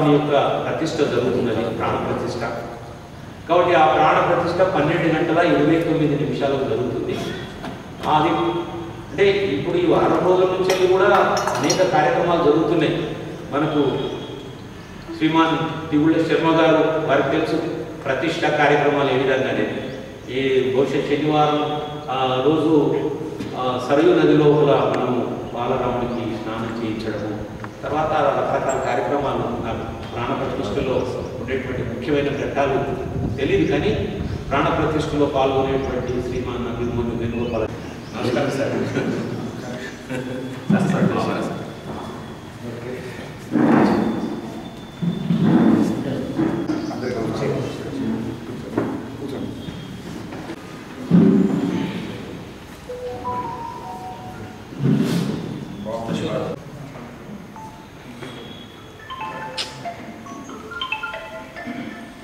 సీతారాముని యొక్క ప్రతిష్ఠ జరుగుతున్నది, ప్రాణ ప్రతిష్ఠ. కాబట్టి ఆ ప్రాణ ప్రతిష్ఠ 12:29 జరుగుతుంది. అది అంటే ఇప్పుడు ఈ వారం రోజుల నుంచి కూడా అనేక కార్యక్రమాలు జరుగుతున్నాయి. మనకు శ్రీమాన్ తిగుళ్ళ శర్మ గారు వారికి తెలుసు ప్రతిష్ఠ కార్యక్రమాలు ఏ విధంగానే. ఈ భవిష్యత్ శనివారం రోజు సరయూ నది లోపల మనము బాలరాముడికి స్నానం చేయించడము, తర్వాత రకరకాల కార్యక్రమాలు నాకు ప్రాణ ప్రతిష్ఠలో ఉండేటువంటి ముఖ్యమైన ఘట్టాలు తెలియదు, కానీ ప్రాణ ప్రతిష్ఠలో పాల్గొనేటువంటి శ్రీమాన్ అభిమన్యు వేణుగోపాల్. నమస్కారం సార్.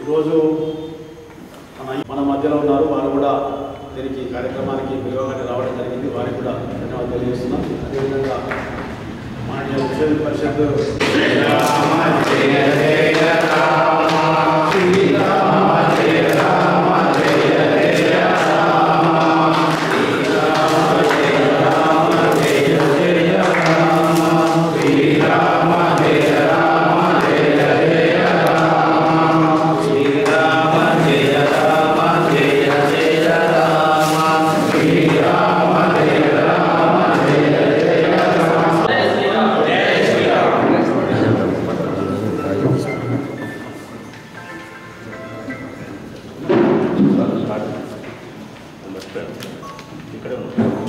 ఈరోజు మన మధ్యలో ఉన్నారు, వారు కూడా దీనికి కార్యక్రమానికి పిలువగానే రావడం జరిగింది. వారికి కూడా ధన్యవాదాలు తెలియజేస్తున్నాం. అదేవిధంగా మాన్య విషయ పరిషత్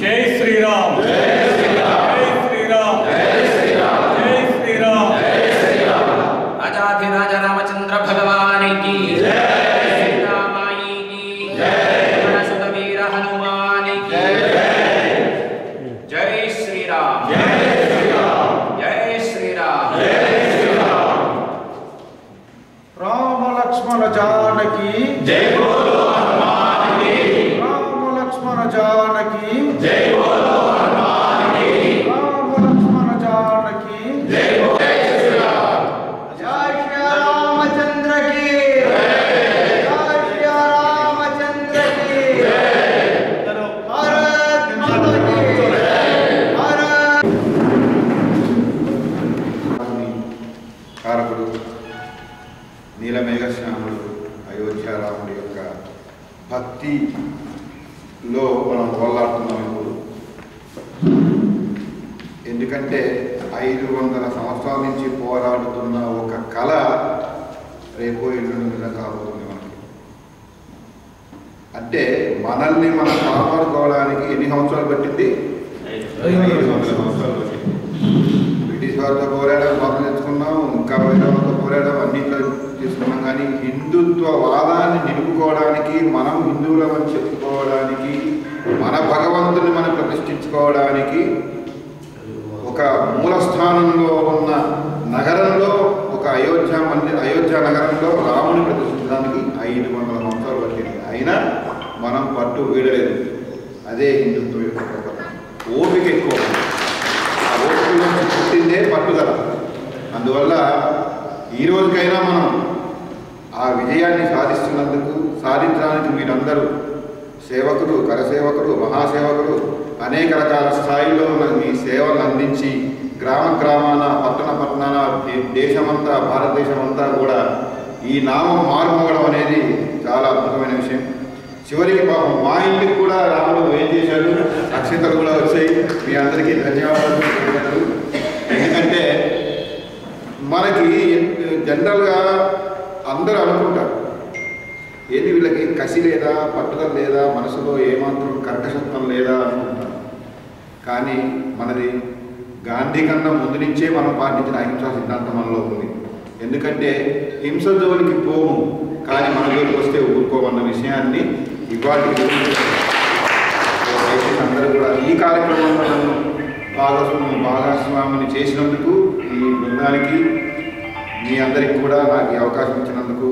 जय श्री राम, जय श्री राम, जय श्री राम, जय श्री राम, जय श्री राम, जय श्री राम। राजाधिराज रामचंद्र भगवान की जय, सीता माई की जय, सुत वीर हनुमान की जय। जय श्री राम, जय श्री राम, जय श्री राम, जय श्री राम। राम लक्ष्मण जानकी जय बोलो हनुमान की, राम लक्ष्मण जानकी जय बोलो हनुमान की, राम लक्ष्मण जानकी जय बोलो। जय श्री राम, जय श्री रामचंद्र की जय, जय श्री रामचंद्र की जय। भारत माता की जय, भारत। కారకుడు నీలమేఘశ్యాముడు అయోధ్య రాముడి యొక్క భక్తిలో మనం పోలాడుతున్నాం ఇప్పుడు. ఎందుకంటే 500 సంవత్సరాల నుంచి పోరాడుతున్న ఒక కళ రేపు ఎల్లుండి మీద కాబోతుంది మనకి. అంటే మనల్ని మనం కాపాడుకోవడానికి ఎన్ని సంవత్సరాలు పట్టింది? 500 సంవత్సరాలు పట్టింది. బ్రిటిష్ వారితో పోరాడాం, స్వాతంత్రం తెచ్చుకున్నాం, ఇంకా వేరే వాళ్ళతో పోరాడాం, అన్నింటిలో తీసుకున్నాం. కానీ హిందుత్వవాదాన్ని నిలుపుకోవడానికి, మనం హిందువులమని చెప్పుకోవడానికి, మన భగవంతుని మనం ప్రతిష్ఠించుకోవడానికి ఒక మూలస్థానంలో ఉన్న నగరంలో, ఒక అయోధ్య నగరంలో రాముని ప్రతిష్ఠించడానికి 500 సంవత్సరాలు పట్టింది. అయినా మనం పట్టు వీడలేదు. అదే హిందుత్వం యొక్క ఓపిక ఎక్కువ. ఆ ఓపికలో పుట్టిందే పట్టుదల. అందువల్ల ఈ రోజుకైనా మనం ఆ విజయాన్ని సాధించడానికి మీరందరూ సేవకులు, కరసేవకులు, మహాసేవకులు అనేక రకాల స్థాయిలో మీ సేవలు అందించి గ్రామాన, పట్టణాన, దేశమంతా, భారతదేశమంతా కూడా ఈ నామం మారుమోగడం అనేది చాలా అద్భుతమైన విషయం. చివరికి పాపం మా ఇంటికి కూడా రాముడు ఏం చేశాడు, అక్షంతలు కూడా వచ్చాయి. మీ అందరికీ ధన్యవాదాలు. ఎందుకంటే మనకి జనరల్గా అందరూ అనుకుంటారు, ఏది వీళ్ళకి కసి లేదా, పట్టుదల లేదా, మనసులో ఏమాత్రం కర్కశత్వం లేదా అనుకుంటారు. కానీ మనది గాంధీ కన్నా ముందు నుంచే మనం పాటించిన అహింసా సిద్ధాంతం మనలో ఉంది. ఎందుకంటే హింస జోలికి పోము, కానీ మన జోలికి వస్తే ఊరుకోమన్న విషయాన్ని ఇవాటి అందరూ కూడా ఈ కార్యక్రమంలో నన్ను భాగస్వామిని చేసినందుకు, ఈ బృందానికి, మీ అందరికీ కూడా నాకు ఈ అవకాశం ఇచ్చినందుకు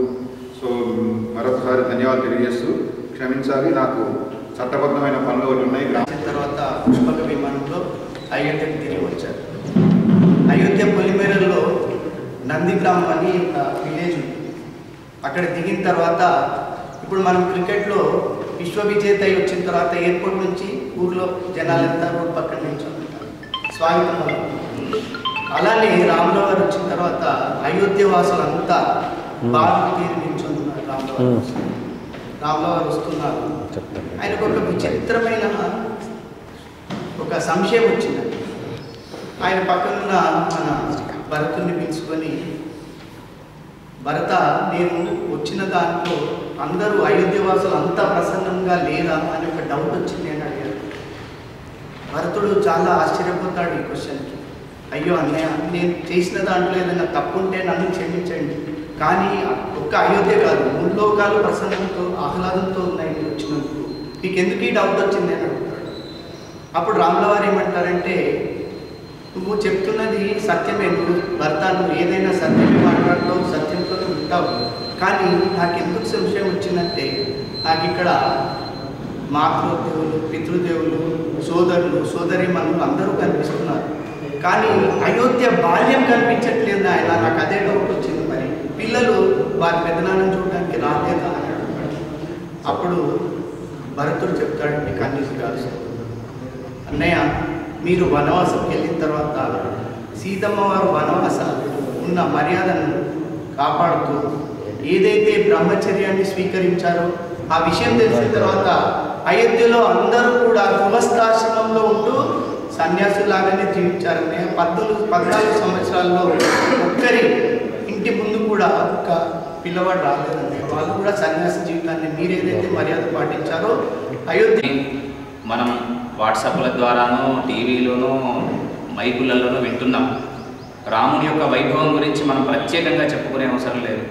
మరొకసారి ధన్యవాదాలు తెలియజేస్తూ క్షమించాలి. నాకు చట్టబద్ధమైన పనులు ఒకటి ఉన్నాయి. తర్వాత పుష్పక విమానంలో అయోధ్యకు తిరిగి వచ్చారు. అయోధ్య పొలిమేరల్లో నందిగ్రామం అని ఒక విలేజ్ ఉంది. అక్కడ దిగిన తర్వాత ఇప్పుడు మనం క్రికెట్లో విశ్వ విజేత అయి వచ్చిన తర్వాత ఎయిర్పోర్ట్ నుంచి ఊర్లో జనాలంతా రోడ్ పక్కన నిల్చుంటారు స్వాగతం. అలానే రాముల వారు వచ్చిన తర్వాత అయోధ్య వాసులంతా బాగా తీరి నిల్చున్నారు. రాముల వారు వస్తున్నారు. ఆయనకు ఒక విచిత్రమైన ఒక సంశయం వచ్చింది. ఆయన పక్కనున్న మన భరతుని పిలుచుకొని, భరత, నేను వచ్చిన దాంట్లో అందరూ అయోధ్యవాసులు అంతా ప్రసన్నంగా లేదా అని ఒక డౌట్ వచ్చింది అని అడిగారు. భరతుడు చాలా ఆశ్చర్యపోతాడు ఈ క్వశ్చన్కి. అయ్యో అన్నయ్య, నేను చేసిన దాంట్లో ఏదైనా తప్పు ఉంటే నన్ను క్షమించండి, కానీ ఒక్క అయోధ్య కాదు, ముల్లోకాలు ప్రసన్నంతో ఆహ్లాదంతో ఉన్నాయి మీరు వచ్చినందుకు, మీకు ఎందుకు ఈ డౌట్ వచ్చింది అని అడుగుతాడు. అప్పుడు రాముల వారు ఏమంటారంటే, నువ్వు చెప్తున్నది సత్యమే, నువ్వు భర్త, నువ్వు ఏదైనా సత్యమే మాట్లాడతావు, సత్యంతో ఉంటావు, కానీ నాకు ఎందుకు సంశయం వచ్చిందంటే, నాకు ఇక్కడ మాతృదేవులు, పితృదేవులు, సోదరులు, సోదరీమణులు అందరూ కనిపిస్తున్నారు, కానీ అయోధ్య బాల్యం కనిపించట్లేదు ఆయన, నాకు అదే డౌట్ వచ్చింది. మరి పిల్లలు వారి పెద్దనాన్నని చూడడానికి రాలేదా అని అడుగుతాడు. అప్పుడు భరతుడు చెప్తాడు, మీకు అన్ని కాదు అన్నయ్య, మీరు వనవాసంకి వెళ్ళిన తర్వాత సీతమ్మ వారు వనవాసాలు ఉన్న మర్యాదను కాపాడుతూ ఏదైతే బ్రహ్మచర్యాన్ని స్వీకరించారో ఆ విషయం తెలిసిన తర్వాత అయోధ్యలో అందరూ కూడా గృహస్థాశ్రమంలో ఉంటూ సన్యాసులాగానే జీవించారనే 14 సంవత్సరాల్లో ఒక్కరి ఇంటి ముందు కూడా ఒక పిల్లవాడు రాలేదండి. వాళ్ళు కూడా సన్యాసి జీవితాన్ని మీరేదైతే మర్యాద పాటించారో అయోధ్య. మనం వాట్సాప్ల ద్వారానో టీవీలోనో మైకులలోనో వింటున్నాం. రాముని యొక్క వైభవం గురించి మనం ప్రత్యేకంగా చెప్పుకునే అవసరం లేదు.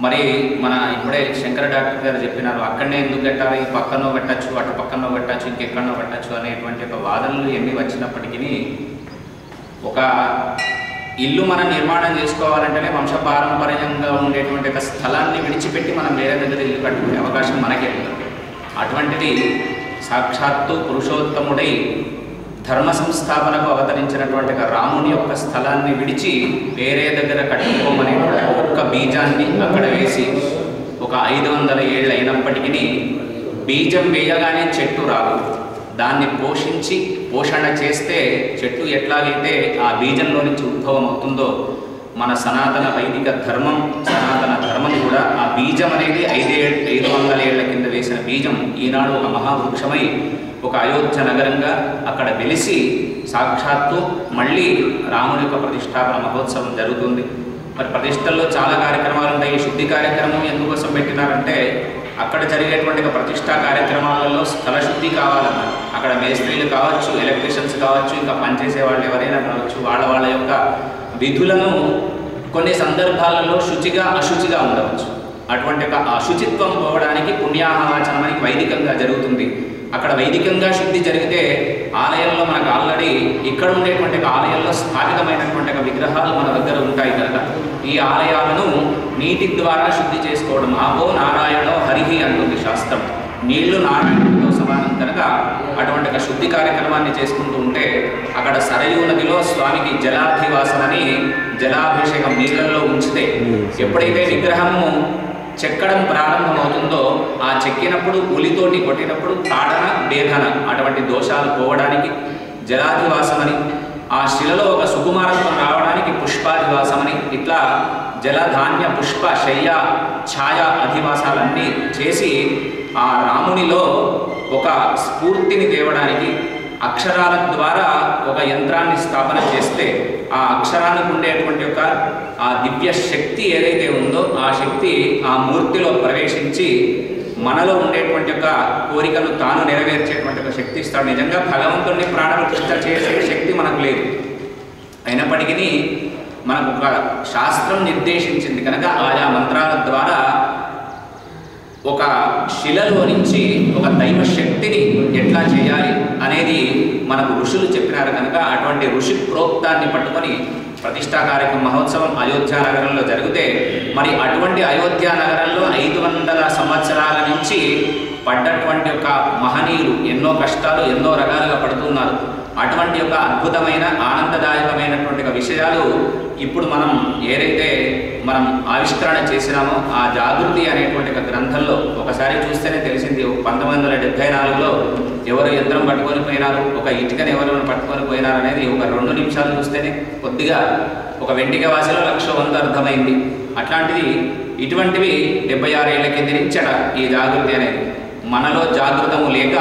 మరి మన ఇప్పుడే శంకర డాక్టర్ గారు చెప్పినారు, అక్కడనే ఎందుకు కట్టాలి, పక్కనో కట్టచ్చు, అటు పక్కనో కట్టచ్చు, ఇంకెక్కడనో కట్టచ్చు అనేటువంటి ఒక వాదనలు ఎన్ని వచ్చినప్పటికీ, ఒక ఇల్లు మనం నిర్మాణం చేసుకోవాలంటేనే వంశపారంపర్యంగా ఉండేటువంటి ఒక స్థలాన్ని విడిచిపెట్టి మనం వేరే దగ్గర ఇల్లు కట్టుకునే అవకాశం మనకే ఉంటుంది. అటువంటిది సాక్షాత్తు పురుషోత్తముడై ధర్మ సంస్థాపనకు అవతరించినటువంటి రాముని యొక్క స్థలాన్ని విడిచి వేరే దగ్గర కట్టుకోమనేటువంటి ఒక్క బీజాన్ని అక్కడ వేసి ఒక 500 ఏళ్ళు అయినప్పటికీ బీజం వేయగానే చెట్టు రాదు. దాన్ని పోషించి పోషణ చేస్తే చెట్టు ఎట్లాగైతే ఆ బీజంలో నుంచి ఉద్భవం అవుతుందో, మన సనాతన వైదిక ధర్మం, సనాతన ధర్మం కూడా ఆ బీజం అనేది 500 ఏళ్ల కింద వేసిన బీజం ఈనాడు ఒక మహావృక్షమై ఒక అయోధ్య నగరంగా అక్కడ వెలిసి సాక్షాత్తు మళ్ళీ రాముని యొక్క ప్రతిష్టాపన మహోత్సవం జరుగుతుంది. మరి ప్రతిష్టల్లో చాలా కార్యక్రమాలు ఉంటాయి. ఈ శుద్ధి కార్యక్రమం ఎందుకోసం పెట్టినారంటే, అక్కడ జరిగేటువంటి ప్రతిష్టా కార్యక్రమాలలో స్థల శుద్ధి కావాలన్నారు. అక్కడ మేస్త్రీలు కావచ్చు, ఎలక్ట్రీషియన్స్ కావచ్చు, ఇంకా పనిచేసే వాళ్ళు ఎవరైనా కావచ్చు, వాళ్ళ యొక్క విధులను కొన్ని సందర్భాలలో శుచిగా అశుచిగా ఉండవచ్చు. అటువంటి ఒక అశుచిత్వం పోవడానికి పుణ్యాహవాచనం అని వైదికంగా జరుగుతుంది. అక్కడ వైదికంగా శుద్ధి జరిగితే ఆలయంలో మనకు ఆల్రెడీ ఇక్కడ ఉండేటువంటి ఆలయంలో స్థాపితమైనటువంటి విగ్రహాలు మన దగ్గర ఉంటాయి కనుక ఈ ఆలయాలను నీటి ద్వారా శుద్ధి చేసుకోవడం, ఆపో నారాయణో హరిహి అంటుంది శాస్త్రం. నీళ్లు నారాయణుడితో సమానం కనుక అటువంటి ఒక శుద్ధి కార్యక్రమాన్ని చేసుకుంటూ ఉంటే అక్కడ సరయూ నదిలో స్వామికి జలాధివాసనని, జలాభిషేకం నీళ్ళల్లో ఉంచితే ఎప్పుడైతే విగ్రహము చెక్కడం ప్రారంభమవుతుందో ఆ చెక్కినప్పుడు ఉలితోటి కొట్టినప్పుడు తాడన భేదన అటువంటి దోషాలు పోవడానికి జలాధివాసమని, ఆ శిలలో ఒక సుకుమారత్వం రావడానికి పుష్పాధివాసమని, ఇట్లా జలధాన్య పుష్ప శయ్య ఛాయ అధివాసాలన్నీ చేసి ఆ రామునిలో ఒక స్ఫూర్తిని తేవడానికి అక్షరాల ద్వారా ఒక యంత్రాన్ని స్థాపన చేస్తే ఆ అక్షరానికి ఉండేటువంటి ఒక ఆ దివ్య శక్తి ఏదైతే ఉందో ఆ శక్తి ఆ మూర్తిలో ప్రవేశించి మనలో ఉండేటువంటి ఒక కోరికను తాను నెరవేర్చేటువంటి ఒక శక్తి ఇస్తాడు. నిజంగా భగవంతుడిని ప్రాణప్రతిష్ఠ చేసే శక్తి మనకు లేదు. అయినప్పటికీ మనకు ఒక శాస్త్రం నిర్దేశించింది కనుక ఆయా మంత్రాల ద్వారా ఒక శిలలో నుంచి ఒక దైవ శక్తిని ఎట్లా చేయాలి అనేది మనకు ఋషులు చెప్పినారు కనుక అటువంటి ఋషి ప్రోక్తాన్ని పట్టుకొని ప్రతిష్టా కార్యక్రమ మహోత్సవం అయోధ్య నగరంలో జరిగితే, మరి అటువంటి అయోధ్య నగరంలో 500 సంవత్సరాల నుంచి పడ్డటువంటి ఒక మహనీయులు ఎన్నో కష్టాలు ఎన్నో రకాలుగా పడుతున్నారు. అటువంటి ఒక అద్భుతమైన ఆనందదాయకమైనటువంటి విషయాలు ఇప్పుడు మనం ఏదైతే మనం ఆవిష్కరణ చేసినామో ఆ జాగృతి అనేటువంటి ఒక గ్రంథంలో ఒకసారి చూస్తేనే తెలిసింది. 1974లో ఎవరు యంత్రం పట్టుకొని పోయినారు, ఒక ఇటుకని ఎవరు పట్టుకొని పోయినారు అనేది ఒక 2 నిమిషాలు చూస్తేనే కొద్దిగా ఒక వెంటిక వాసిలో 1,00,000 అర్థమైంది. అట్లాంటిది ఇటువంటివి 76 ఏళ్ల కింద నుంచట ఈ జాగృతి అనేది. మనలో జాగృతము లేక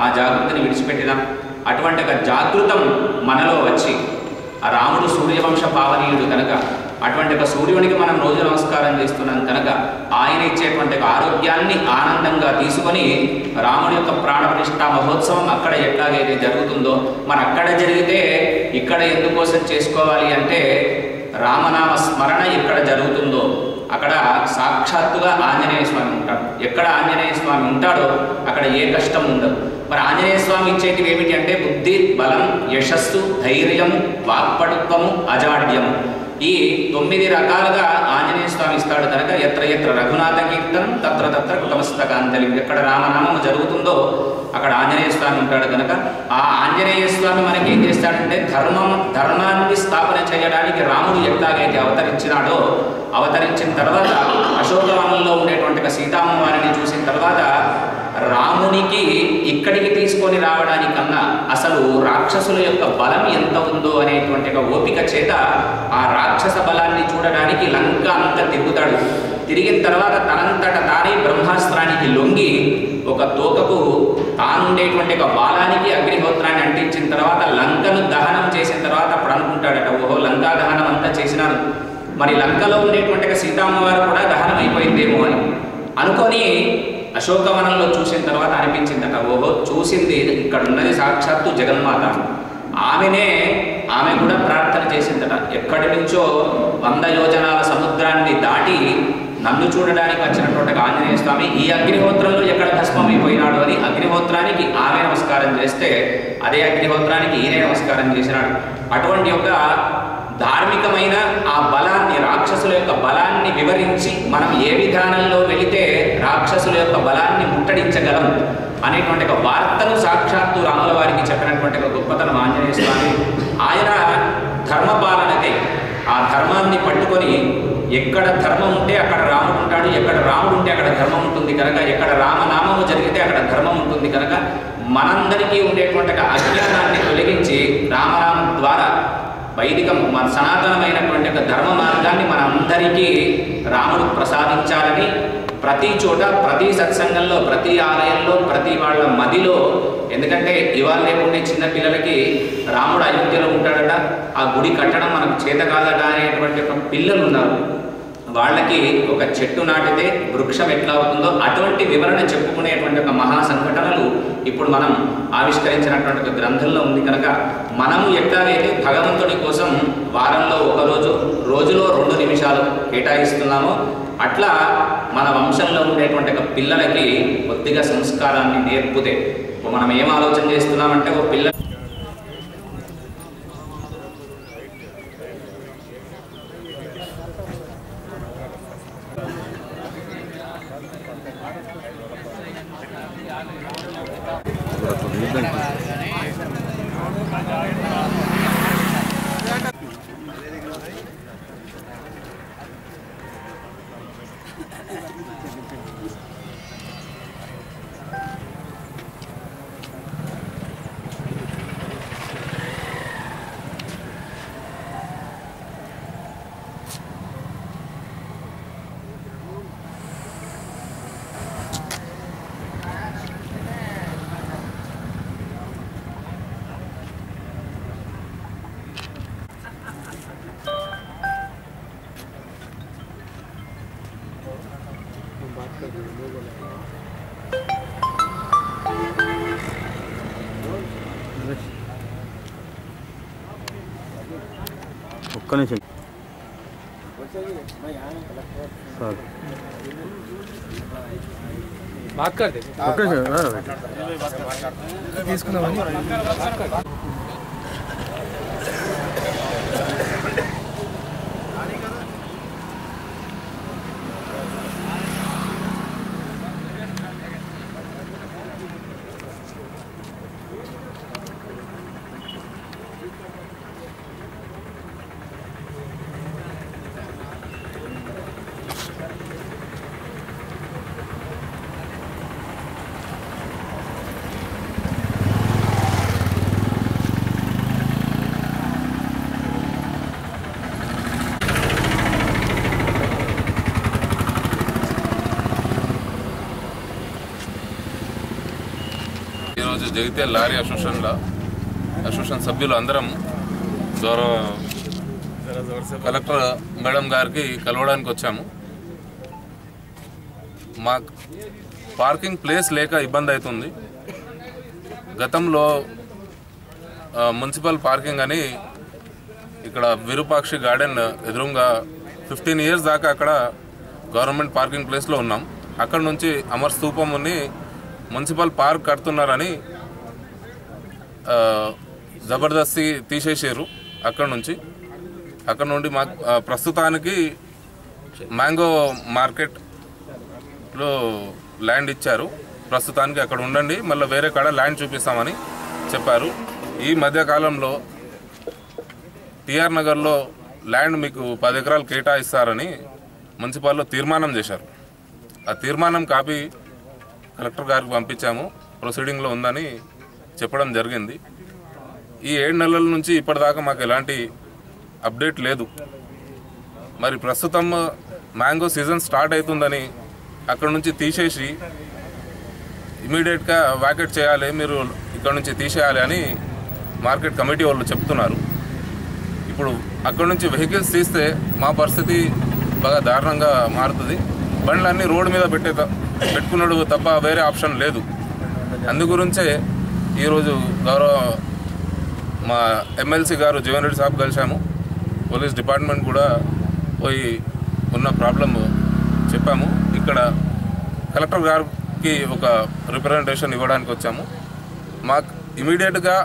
ఆ జాగృతిని విడిచిపెట్టినాం. అటువంటి ఒక జాగృతం మనలో వచ్చి ఆ రాముడు సూర్యవంశ పావనీయుడు కనుక అటువంటి ఒక సూర్యునికి మనం రోజు నమస్కారం చేస్తున్నాం కనుక ఆయన ఇచ్చేటువంటి ఆరోగ్యాన్ని ఆనందంగా తీసుకొని రాముడి యొక్క ప్రాణప్రతిష్ఠా మహోత్సవం అక్కడ ఎట్లాగైతే జరుగుతుందో మరి అక్కడ జరిగితే ఇక్కడ ఎందుకోసం చేసుకోవాలి అంటే రామనామ స్మరణ ఎక్కడ జరుగుతుందో అక్కడ సాక్షాత్తుగా ఆంజనేయ స్వామి ఉంటాడు. ఎక్కడ ఆంజనేయ స్వామి ఉంటాడో అక్కడ ఏ కష్టం ఉండదు. మరి ఆంజనేయ స్వామి ఇచ్చేటివి ఏమిటి అంటే బుద్ధి, బలం, యశస్సు, ధైర్యము, వాక్పటుత్వము, అజాడ్యము. ఈ 9 రకాలుగా ఆంజనేయ స్వామి ఇస్తాడు కనుక ఎత్ర ఎత్ర రఘునాథ కీర్తనం తత్ర తత్ర కుటమస్తకాంతలి. ఎక్కడ రామనామం జరుగుతుందో అక్కడ ఆంజనేయ స్వామి ఉంటాడు కనుక ఆ ఆంజనేయ స్వామి మనకి ఏం చేస్తాడంటే ధర్మాన్ని స్థాపన చేయడానికి రాముడు ఎట్లాగైతే అవతరించినాడో అవతరించిన తర్వాత అశోకవనంలో ఉండేటువంటి సీతమ్మ వారిని చూసిన తర్వాత రామునికి ఇక్కడికి తీసుకొని రావడానికన్నా అసలు రాక్షసుల యొక్క బలం ఎంత ఉందో అనేటువంటి ఒక ఓపిక చేత ఆ రాక్షస బలాన్ని చూడడానికి లంక అంత తిరుగుతాడు. తిరిగిన తర్వాత తనంతట తానే బ్రహ్మాస్త్రానికి లొంగి ఒక తోకకు తానుండేటువంటి ఒక బాలానికి అగ్నిహోత్రాన్ని అంటించిన తర్వాత లంకను దహనం చేసిన తర్వాత అప్పుడు అనుకుంటాడట, ఓహో లంకా దహనం అంతా చేసినారు, మరి లంకలో ఉండేటువంటి సీతమ్మవారు కూడా దహనం అయిపోయిందేమో అని అనుకొని అశోకవనంలో చూసిన తర్వాత అనిపించిందట, ఓహో చూసింది ఇక్కడ ఉన్నది సాక్షాత్తు జగన్మాత. ఆమె కూడా ప్రార్థన చేసిందట, ఎక్కడి నుంచో 100 యోజనాల సముద్రాన్ని దాటి నన్ను చూడడానికి వచ్చినటువంటి ఆంజనేయ స్వామి ఈ అగ్నిహోత్రంలో ఎక్కడ భస్మమైపోయినాడు అని అగ్నిహోత్రానికి ఆమె నమస్కారం చేస్తే అదే అగ్నిహోత్రానికి ఈయనే నమస్కారం చేసినాడు. అటువంటి ఒక ధార్మికమైన ఆ బలాన్ని రాక్షసుల యొక్క బలాన్ని వివరించి మనం ఏ విధానంలో వెళితే రాక్షసుల యొక్క బలాన్ని ముట్టడించగలం అనేటువంటి ఒక వార్తను సాక్షాత్తు రాముల వారికి చెప్పినటువంటి ఒక గొప్పతనం ఆంజనేయ స్వామి. ఆయన ధర్మపాలనకై ఆ ధర్మాన్ని పట్టుకొని ఎక్కడ ధర్మం ఉంటే అక్కడ రాముడు ఉంటాడు, ఎక్కడ రాముడు ఉంటే అక్కడ ధర్మం ఉంటుంది కనుక ఎక్కడ రామనామము జరిగితే అక్కడ ధర్మం ఉంటుంది కనుక మనందరికీ ఉండేటువంటి అజ్ఞానాన్ని తొలగించి రామనామం ద్వారా వైదిక మన సనాతనమైనటువంటి ఒక ధర్మ మార్గాన్ని మనందరికీ రాముడు ప్రసాదించాలని ప్రతి చోట ప్రతి సత్సంగంలో ప్రతి ఆలయంలో ప్రతి వాళ్ళ మదిలో, ఎందుకంటే ఇవాళ రేపుండే చిన్న పిల్లలకి రాముడు అయోధ్యలో ఉంటాడట, ఆ గుడి కట్టడం మనకు చేత కాదట అనేటువంటి ఒక పిల్లలు ఉన్నారు. వాళ్ళకి ఒక చెట్టు నాటితే వృక్షం ఎట్లా అవుతుందో అటువంటి వివరణ చెప్పుకునేటువంటి ఒక మహా సంఘటనలు ఇప్పుడు మనం ఆవిష్కరించినటువంటి ఒక గ్రంథంలో ఉంది కనుక మనము ఎట్లాగైతే భగవంతుడి కోసం వారంలో ఒక రోజులో 2 నిమిషాలు కేటాయిస్తున్నామో అట్లా మన వంశంలో ఉండేటువంటి ఒక పిల్లలకి కొద్దిగా సంస్కారాన్ని నేర్పుతే మనం ఏం ఆలోచన చేస్తున్నామంటే ఓ పిల్ల ఒక్క నిమిషం తీసుకుందామని ఈరోజు జగిత్యాల లారీ అసోసియేషన్ సభ్యులు అందరం గౌరవ కలెక్టర్ మేడం గారికి కలవడానికి వచ్చాము. మా పార్కింగ్ ప్లేస్ లేక ఇబ్బంది అవుతుంది. గతంలో మున్సిపల్ పార్కింగ్ అని ఇక్కడ విరూపాక్షి గార్డెన్ ఎదురుగా 15 years దాకా అక్కడ గవర్నమెంట్ పార్కింగ్ ప్లేస్లో ఉన్నాం. అక్కడ నుంచి అమర్ స్తూపంని మున్సిపల్ పార్క్ కడుతున్నారని జబర్దస్తి తీసేసారు. అక్కడ నుండి మాకు ప్రస్తుతానికి మ్యాంగో మార్కెట్లో ల్యాండ్ ఇచ్చారు. ప్రస్తుతానికి అక్కడ ఉండండి, మళ్ళీ వేరే కాడ ల్యాండ్ చూపిస్తామని చెప్పారు. ఈ మధ్యకాలంలో టిఆర్ నగర్లో ల్యాండ్ మీకు 10 ఎకరాలు కేటాయిస్తారని మున్సిపాల్లో తీర్మానం చేశారు. ఆ తీర్మానం కాపీ కలెక్టర్ గారికి పంపించాము. ప్రొసీడింగ్లో ఉందని చెప్పడం జరిగింది. ఈ 7 నెలల నుంచి ఇప్పటిదాకా మాకు ఎలాంటి అప్డేట్ లేదు. మరి ప్రస్తుతం మ్యాంగో సీజన్ స్టార్ట్ అవుతుందని అక్కడ నుంచి తీసేసి ఇమీడియట్గా వ్యాకెట్ చేయాలి, మీరు ఇక్కడ నుంచి తీసేయాలి అని మార్కెట్ కమిటీ వాళ్ళు చెప్తున్నారు. ఇప్పుడు అక్కడ నుంచి వెహికల్స్ తీస్తే మా పరిస్థితి బాగా దారుణంగా మారుతుంది. బండ్లన్నీ రోడ్డు మీద పెట్టుకున్నాడు తప్ప వేరే ఆప్షన్ లేదు. అందుగురించే ఈరోజు గౌరవ మా ఎమ్మెల్సీ గారు జీవన్ రెడ్డి సాబ్ కలిసాము. పోలీస్ డిపార్ట్మెంట్ కూడా పోయి ఉన్న ప్రాబ్లం చెప్పాము. ఇక్కడ కలెక్టర్ గారికి ఒక రిప్రజెంటేషన్ ఇవ్వడానికి వచ్చాము. మాకు ఇమీడియట్గా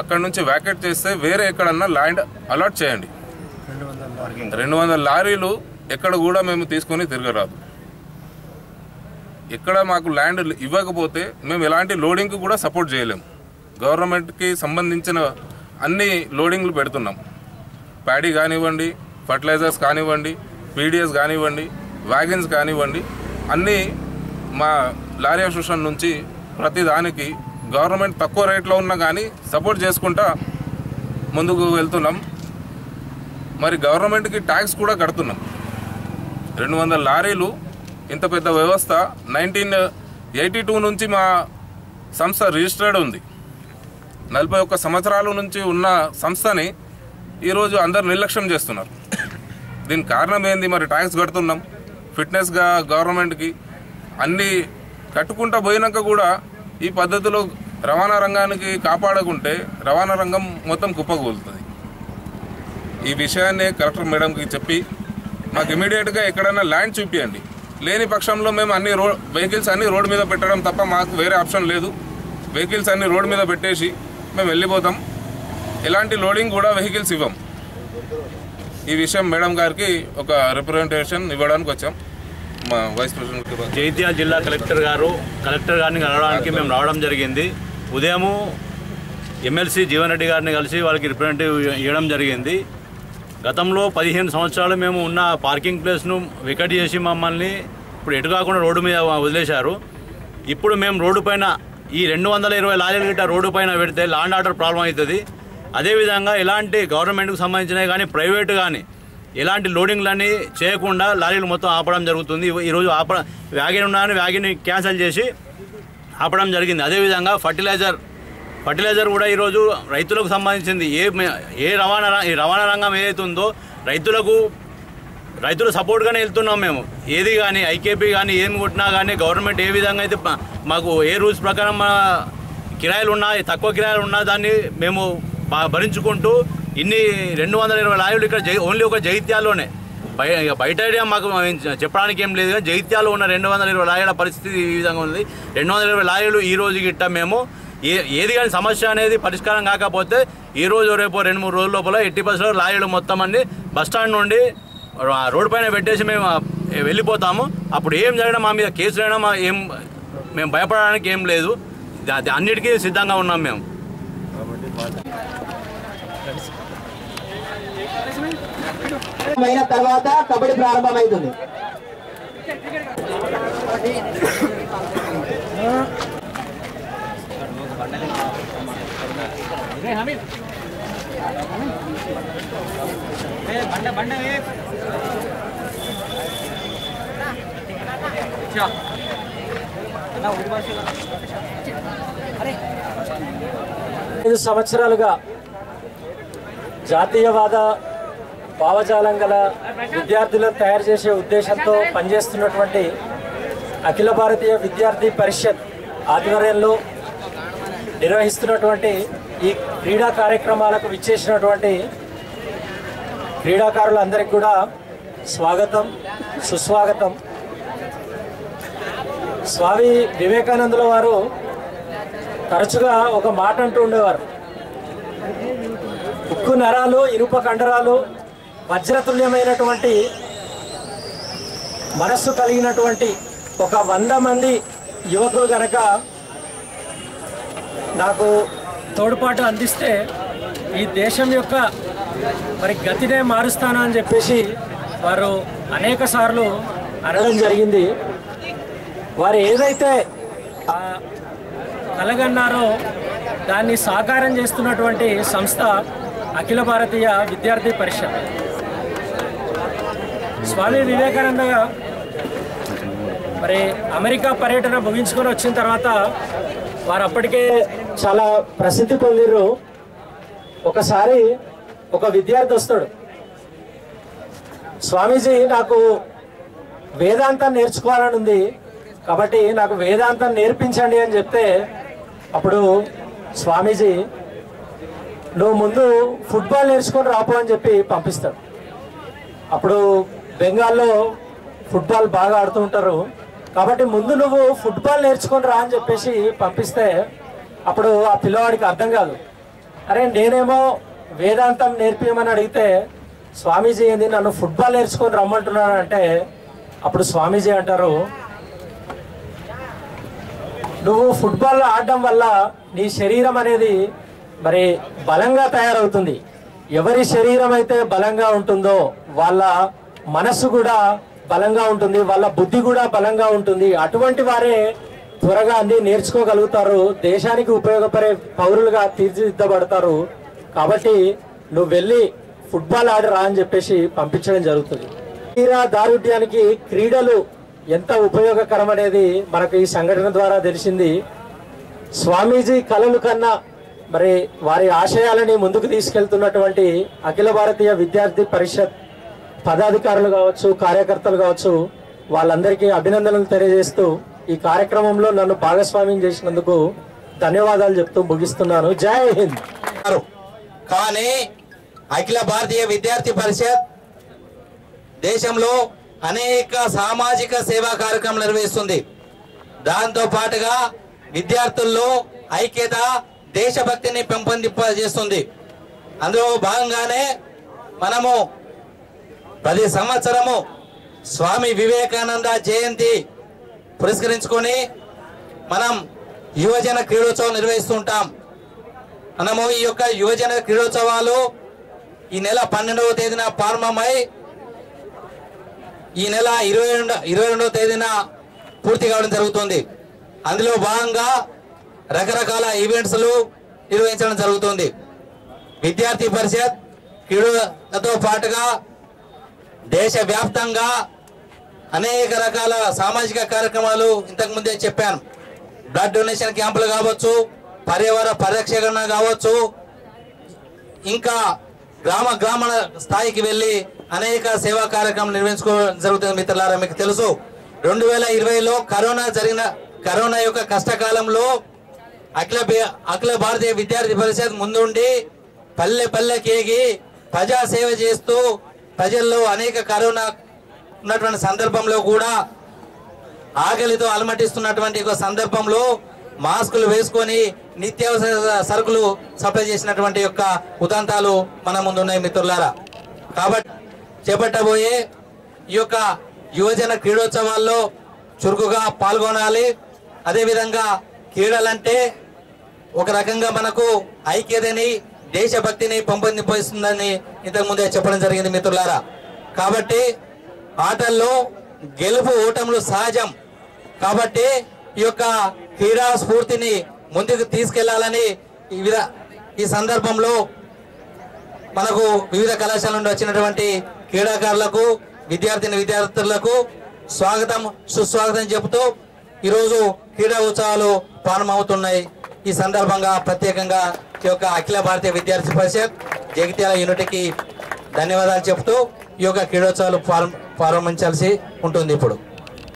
అక్కడ నుంచి వ్యాకెట్ చేస్తే వేరే ఎక్కడన్నా ల్యాండ్ అలాట్ చేయండి. 200 లారీలు ఎక్కడ కూడా మేము తీసుకొని తిరగరాదు. ఎక్కడ మాకు ల్యాండ్ ఇవ్వకపోతే మేము ఎలాంటి లోడింగ్కి కూడా సపోర్ట్ చేయలేము. గవర్నమెంట్కి సంబంధించిన అన్ని లోడింగ్లు పెడుతున్నాం. ప్యాడీ కానివ్వండి, ఫర్టిలైజర్స్ కానివ్వండి, పీడిఎస్ కానివ్వండి, వ్యాగన్స్ కానివ్వండి, అన్నీ మా లారీ అసోసియేషన్ నుంచి ప్రతి దానికి గవర్నమెంట్ తక్కువ రేట్లో ఉన్నా కానీ సపోర్ట్ చేసుకుంటా ముందుకు వెళ్తున్నాం. మరి గవర్నమెంట్కి ట్యాక్స్ కూడా కడుతున్నాం. 200 లారీలు ఇంత పెద్ద వ్యవస్థ 1982 నుంచి మా సంస్థ రిజిస్టర్డ్ ఉంది. 41 సంవత్సరాల నుంచి ఉన్న సంస్థని ఈరోజు అందరు నిర్లక్ష్యం చేస్తున్నారు. దీనికి కారణం ఏంది? మరి ట్యాక్స్ కడుతున్నాం, ఫిట్నెస్గా గవర్నమెంట్కి అన్నీ కట్టుకుంటా పోయినాక కూడా ఈ పద్ధతిలో రవాణా రంగానికి కాపాడకుంటే రవాణా రంగం మొత్తం కుప్పకూలుతుంది. ఈ విషయాన్ని కలెక్టర్ మేడంకి చెప్పి మాకు ఇమీడియట్గా ఎక్కడైనా ల్యాండ్ చూపించండి. లేని పక్షంలో మేము వెహికల్స్ అన్నీ రోడ్డు మీద పెట్టడం తప్ప మాకు వేరే ఆప్షన్ లేదు. వెహికల్స్ అన్నీ రోడ్డు మీద పెట్టేసి మేము వెళ్ళిపోతాం. ఎలాంటి లోడింగ్ కూడా వెహికల్స్ ఇవ్వం. ఈ విషయం మేడం గారికి ఒక రిప్రజెంటేషన్ ఇవ్వడానికి వచ్చాం. మా వైస్ ప్రెసిడెంట్ జగిత్యాల జిల్లా కలెక్టర్ గారిని కలవడానికి మేము రావడం జరిగింది. ఉదయము ఎమ్మెల్సీ జీవన్ రెడ్డి గారిని కలిసి వాళ్ళకి రిప్రజెంటేటివ్ ఇవ్వడం జరిగింది. గతంలో 15 సంవత్సరాలు మేము ఉన్న పార్కింగ్ ప్లేస్ను వికట్ చేసి మమ్మల్ని ఇప్పుడు ఎటు కాకుండా రోడ్డు మీద వదిలేశారు. ఇప్పుడు మేము రోడ్డు పైన ఈ 220 లారీలు గిట్ట రోడ్డు పైన పెడితే ల్యాండ్ ఆర్డర్ ప్రాబ్లం అవుతుంది. అదేవిధంగా ఎలాంటి గవర్నమెంట్కు సంబంధించినవి కానీ ప్రైవేటు కానీ ఎలాంటి లోడింగ్లన్నీ చేయకుండా లారీలు మొత్తం ఆపడం జరుగుతుంది. ఈరోజు వ్యాగన్ ఉన్నాయని వ్యాగన్ని క్యాన్సిల్ చేసి ఆపడం జరిగింది. అదేవిధంగా ఫర్టిలైజర్ కూడా ఈరోజు రైతులకు సంబంధించింది ఏ రవాణా రంగం ఏదైతుందో రైతుల సపోర్ట్గానే వెళ్తున్నాం మేము. ఏది కానీ ఐకేపీ కానీ ఏం కొట్టినా కానీ గవర్నమెంట్ ఏ విధంగా అయితే మాకు ఏ రూల్స్ ప్రకారం కిరాయిలు ఉన్నా తక్కువ కిరాయిలు ఉన్నా దాన్ని మేము భరించుకుంటూ ఇన్ని 220 లారీలు ఇక్కడ ఓన్లీ ఒక జగిత్యాల్లోనే బయట ఐడియా మాకు చెప్పడానికి ఏం లేదు. జగిత్యాల్లో ఉన్న 220 లారీల పరిస్థితి ఈ విధంగా ఉంది. 220 లారీలు ఈ రోజు గిట్ట మేము ఏది కానీ సమస్య అనేది పరిష్కారం కాకపోతే ఈ రోజు రేపు 2-3 రోజుల లోపల 80% లారీలు మొత్తం అన్ని బస్టాండ్ నుండి రోడ్డు పైన పెట్టేసి మేము వెళ్ళిపోతాము. అప్పుడు ఏం జరిగినా మా మీద కేసులు అయినా మేము భయపడడానికి ఏం లేదు. అన్నిటికీ సిద్ధంగా ఉన్నాం మేము. అయిన తర్వాత కబడ్డీ ప్రారంభమవుతుంది. 5 సంవత్సరాలుగా జాతీయవాద భావజాలం గల విద్యార్థులను తయారు చేసే ఉద్దేశంతో పనిచేస్తున్నటువంటి అఖిల భారతీయ విద్యార్థి పరిషత్ ఆధ్వర్యంలో నిర్వహిస్తున్నటువంటి ఈ క్రీడా కార్యక్రమాలకు విచ్చేసినటువంటి క్రీడాకారులందరికీ కూడా స్వాగతం, సుస్వాగతం. స్వామి వివేకానందుల వారు తరచుగా ఒక మాట అంటూ ఉండేవారు, ఉక్కు నరాలు, ఇనుప కండరాలు, వజ్రతుల్యమైనటువంటి మనస్సు కలిగినటువంటి ఒక 100 మంది యువకులు గనక నాకు తోడ్పాటు అందిస్తే ఈ దేశం యొక్క మరి గతినే మారుస్తాను అని చెప్పేసి వారు అనేక సార్లు అనడం జరిగింది. వారు ఏదైతే కలగన్నారో దాన్ని సాకారం చేస్తున్నటువంటి సంస్థ అఖిల భారతీయ విద్యార్థి పరిషత్. స్వామి వివేకానంద మరి అమెరికా పర్యటన ముగించుకొని వచ్చిన తర్వాత వారు అప్పటికే చాలా ప్రసిద్ధి పొందిర్రు. ఒకసారి ఒక విద్యార్థి వస్తాడు, స్వామీజీ నాకు వేదాంతం నేర్చుకోవాలని ఉంది కాబట్టి నాకు వేదాంతం నేర్పించండి అని చెప్తే అప్పుడు స్వామీజీ నువ్వు ముందు ఫుట్బాల్ నేర్చుకొని రాపో అని చెప్పి పంపిస్తాడు. అప్పుడు బెంగాల్లో ఫుట్బాల్ బాగా ఆడుతూ ఉంటారు కాబట్టి ముందు నువ్వు ఫుట్బాల్ నేర్చుకొని రా అని చెప్పేసి పంపిస్తే అప్పుడు ఆ పిల్లవాడికి అర్థం కాదు. అరే నేనేమో వేదాంతం నేర్పించమని అడిగితే స్వామీజీ ఏంది నన్ను ఫుట్బాల్ నేర్చుకొని రమ్మంటున్నాను అంటే అప్పుడు స్వామీజీ అంటారు, నువ్వు ఫుట్బాల్ ఆడడం వల్ల నీ శరీరం అనేది మరి బలంగా తయారవుతుంది. ఎవరి శరీరం అయితే బలంగా ఉంటుందో వాళ్ళ మనస్సు కూడా బలంగా ఉంటుంది, వాళ్ళ బుద్ధి కూడా బలంగా ఉంటుంది. అటువంటి వారే త్వరగా అన్ని నేర్చుకోగలుగుతారు, దేశానికి ఉపయోగపడే పౌరులుగా తీర్చిదిద్దబడతారు. కాబట్టి నువ్వు వెళ్ళి ఫుట్బాల్ ఆడరా అని చెప్పేసి పంపించడం జరుగుతుంది. క్రీడా దారుఢ్యానికి క్రీడలు ఎంత ఉపయోగకరం అనేది మనకు ఈ సంఘటన ద్వారా తెలిసింది. స్వామీజీ కలలు కన్నా మరి వారి ఆశయాలని ముందుకు తీసుకెళ్తున్నటువంటి అఖిల భారతీయ విద్యార్థి పరిషత్ పదాధికారులు కావచ్చు, కార్యకర్తలు కావచ్చు, వాళ్ళందరికీ అభినందనలు తెలియజేస్తూ ఈ కార్యక్రమంలో నన్ను భాగస్వామ్యం చేసినందుకు ధన్యవాదాలు చెప్తూ ముగిస్తున్నాను. జై హింద్. కానీ అఖిల భారతీయ విద్యార్థి పరిషత్ దేశంలో అనేక సామాజిక సేవా కార్యక్రమాలు నిర్వహిస్తుంది. దాంతో పాటుగా విద్యార్థుల్లో ఐక్యత, దేశభక్తిని పెంపొందింపజేస్తుంది. అందులో భాగంగానే మనము ప్రతి సంవత్సరము స్వామి వివేకానంద జయంతి పురస్కరించుకొని మనం యువజన క్రీడోత్సవం నిర్వహిస్తుంటాం. మనము ఈ యొక్క యువజన క్రీడోత్సవాలు ఈ నెల 12వ తేదీన ప్రారంభమై ఈ నెల 22వ తేదీన పూర్తి కావడం జరుగుతుంది. అందులో భాగంగా రకరకాల ఈవెంట్స్లు నిర్వహించడం జరుగుతుంది. విద్యార్థి పరిషత్ క్రీడలతో పాటుగా దేశవ్యాప్తంగా అనేక రకాల సామాజిక కార్యక్రమాలు ఇంతకు ముందే చెప్పాను. బ్లడ్ డొనేషన్ క్యాంపులు కావచ్చు, పర్యావరణ పరిరక్షణ కావచ్చు, ఇంకా గ్రామ స్థాయికి వెళ్ళి అనేక సేవా కార్యక్రమాలు నిర్వహించుకోవడం జరుగుతుంది. మిత్రులారా, మీకు తెలుసు 2020లో కరోనా యొక్క కష్టకాలంలో అఖిల భారతీయ విద్యార్థి పరిషత్ ముందుండి పల్లెకేగి ప్రజాసేవ చేస్తూ ప్రజల్లో అనేక కరోనా ఉన్నటువంటి సందర్భంలో కూడా ఆకలితో అలమటిస్తున్నటువంటి ఒక సందర్భంలో మాస్కులు వేసుకొని నిత్యావసర సరుకులు సప్లై చేసినటువంటి యొక్క ఉదంతాలు మన ముందున్నాయి మిత్రులారా. కాబట్టి చేపట్టబోయే ఈ యొక్క యువజన క్రీడోత్సవాల్లో చురుకుగా పాల్గొనాలి. అదేవిధంగా క్రీడలంటే ఒక రకంగా మనకు ఐక్యతని, దేశభక్తిని పెంపొందిస్తుందని ఇంతకుముందే చెప్పడం జరిగింది మిత్రులారా. కాబట్టి ఆటల్లో గెలుపు ఓటములు సహజం. కాబట్టి ఈ యొక్క క్రీడా స్ఫూర్తిని ముందుకు తీసుకెళ్లాలని ఈ సందర్భంలో మనకు వివిధ కళాశాల నుండి వచ్చినటువంటి క్రీడాకారులకు, విద్యార్థులకు స్వాగతం, సుస్వాగతం చెబుతూ ఈరోజు క్రీడా ఉత్సవాలు ప్రారంభమవుతున్నాయి. ఈ సందర్భంగా ప్రత్యేకంగా ఈ యొక్క అఖిల భారతీయ విద్యార్థి పరిషత్ జగిత్యాల యూనిట్కి ధన్యవాదాలు చెప్తూ ఈ యొక్క క్రీడోత్సవాలు ప్రారంభించాల్సి ఉంటుంది ఇప్పుడు.